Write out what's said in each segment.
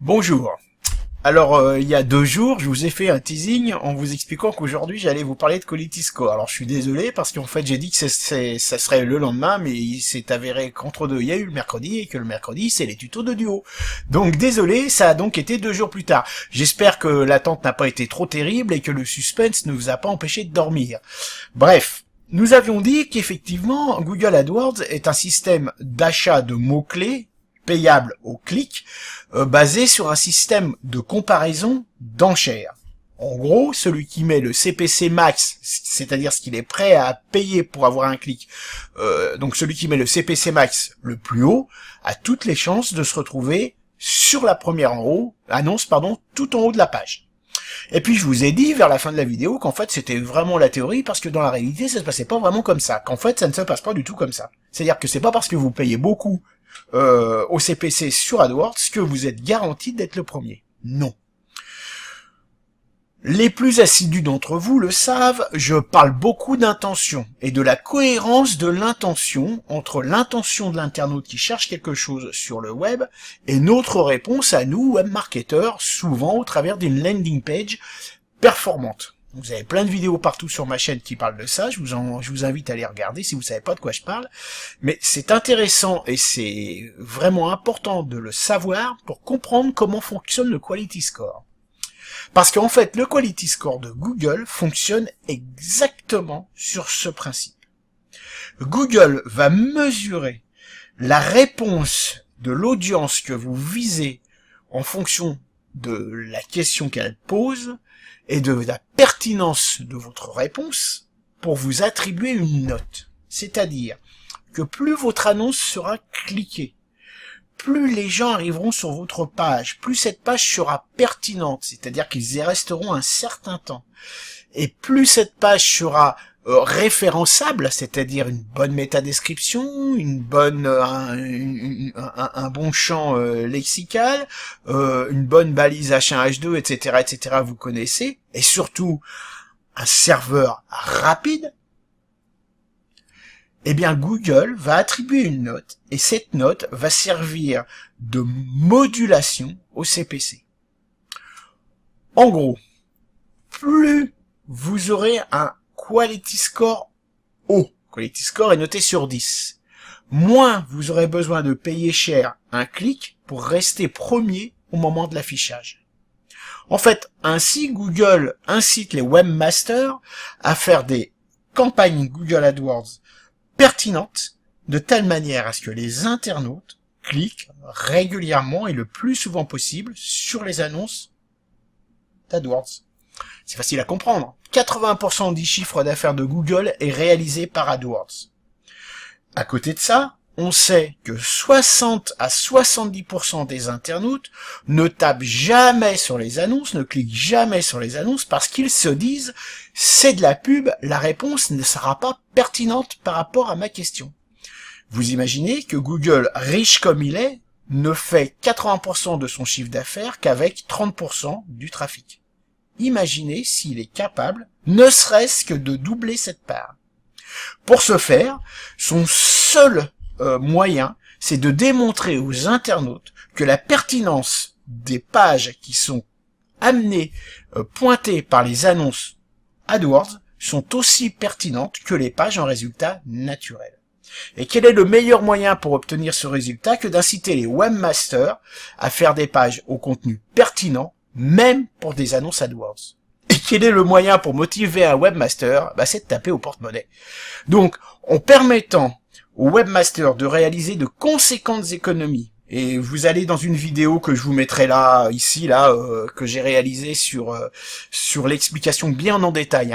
Bonjour. Alors, il y a 2 jours, je vous ai fait un teasing en vous expliquant qu'aujourd'hui, j'allais vous parler de Quality Score. Alors, je suis désolé parce qu'en fait, j'ai dit que ça serait le lendemain, mais il s'est avéré qu'entre deux, il y a eu le mercredi et que le mercredi, c'est les tutos de duo. Donc, désolé, ça a donc été 2 jours plus tard. J'espère que l'attente n'a pas été trop terrible et que le suspense ne vous a pas empêché de dormir. Bref. Nous avions dit qu'effectivement, Google AdWords est un système d'achat de mots-clés payable au clic, basé sur un système de comparaison d'enchères. En gros, celui qui met le CPC max, c'est-à-dire ce qu'il est prêt à payer pour avoir un clic, donc celui qui met le CPC max le plus haut, a toutes les chances de se retrouver sur la première annonce, tout en haut de la page. Et puis je vous ai dit vers la fin de la vidéo qu'en fait c'était vraiment la théorie parce que dans la réalité ça se passait pas vraiment comme ça, qu'en fait ça ne se passe pas du tout comme ça. C'est-à-dire que c'est pas parce que vous payez beaucoup au CPC sur AdWords que vous êtes garanti d'être le premier. Non. Les plus assidus d'entre vous le savent, je parle beaucoup d'intention et de la cohérence de l'intention entre l'intention de l'internaute qui cherche quelque chose sur le web et notre réponse à nous, webmarketeurs, souvent au travers d'une landing page performante. Vous avez plein de vidéos partout sur ma chaîne qui parlent de ça, je vous invite à les regarder si vous savez pas de quoi je parle, mais c'est intéressant et c'est vraiment important de le savoir pour comprendre comment fonctionne le Quality Score. Parce qu'en fait, le Quality Score de Google fonctionne exactement sur ce principe. Google va mesurer la réponse de l'audience que vous visez en fonction de la question qu'elle pose et de la pertinence de votre réponse pour vous attribuer une note. C'est-à-dire que plus votre annonce sera cliquée, plus les gens arriveront sur votre page, plus cette page sera pertinente, c'est-à-dire qu'ils y resteront un certain temps. Et plus cette page sera référençable, c'est-à-dire une bonne métadescription, un bon champ lexical, une bonne balise H1, H2, etc., etc., vous connaissez, et surtout un serveur rapide, eh bien Google va attribuer une note, et cette note va servir de modulation au CPC. En gros, plus vous aurez un Quality Score haut, Quality Score est noté sur 10, moins vous aurez besoin de payer cher un clic pour rester premier au moment de l'affichage. En fait, ainsi Google incite les webmasters à faire des campagnes Google AdWords pertinentes de telle manière à ce que les internautes cliquent régulièrement et le plus souvent possible sur les annonces d'AdWords. C'est facile à comprendre. 80% du chiffre d'affaires de Google est réalisé par AdWords. À côté de ça, on sait que 60 à 70% des internautes ne tapent jamais sur les annonces, ne cliquent jamais sur les annonces parce qu'ils se disent « c'est de la pub, la réponse ne sera pas pertinente par rapport à ma question ». Vous imaginez que Google, riche comme il est, ne fait 80% de son chiffre d'affaires qu'avec 30% du trafic. Imaginez s'il est capable, ne serait-ce que de doubler cette part. Pour ce faire, son seul moyen, c'est de démontrer aux internautes que la pertinence des pages qui sont amenées, pointées par les annonces AdWords sont aussi pertinentes que les pages en résultat naturel. Et quel est le meilleur moyen pour obtenir ce résultat que d'inciter les webmasters à faire des pages au contenu pertinent, même pour des annonces AdWords? Et quel est le moyen pour motiver un webmaster? C'est de taper au porte-monnaie. Donc, en permettant aux webmasters de réaliser de conséquentes économies, et vous allez dans une vidéo que je vous mettrai ici, que j'ai réalisée sur l'explication bien en détail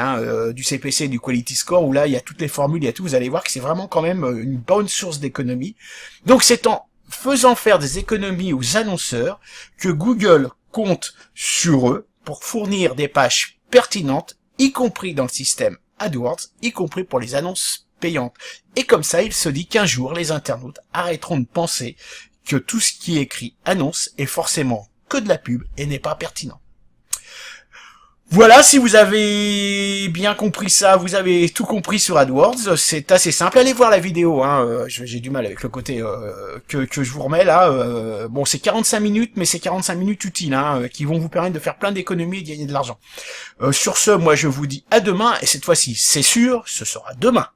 du CPC et du Quality Score, où là il y a toutes les formules, il y a tout, vous allez voir que c'est vraiment quand même une bonne source d'économie. Donc c'est en faisant faire des économies aux annonceurs que Google compte sur eux pour fournir des pages pertinentes, y compris dans le système AdWords, y compris pour les annonces payantes. Et comme ça, il se dit qu'un jour, les internautes arrêteront de penser que tout ce qui est écrit annonce est forcément que de la pub et n'est pas pertinent. Voilà, si vous avez bien compris ça, vous avez tout compris sur AdWords, c'est assez simple. Allez voir la vidéo, hein. J'ai du mal avec le côté que je vous remets là. Bon, c'est 45 minutes, mais c'est 45 minutes utiles, hein, qui vont vous permettre de faire plein d'économies et de gagner de l'argent. Sur ce, moi je vous dis à demain, et cette fois-ci, c'est sûr, ce sera demain.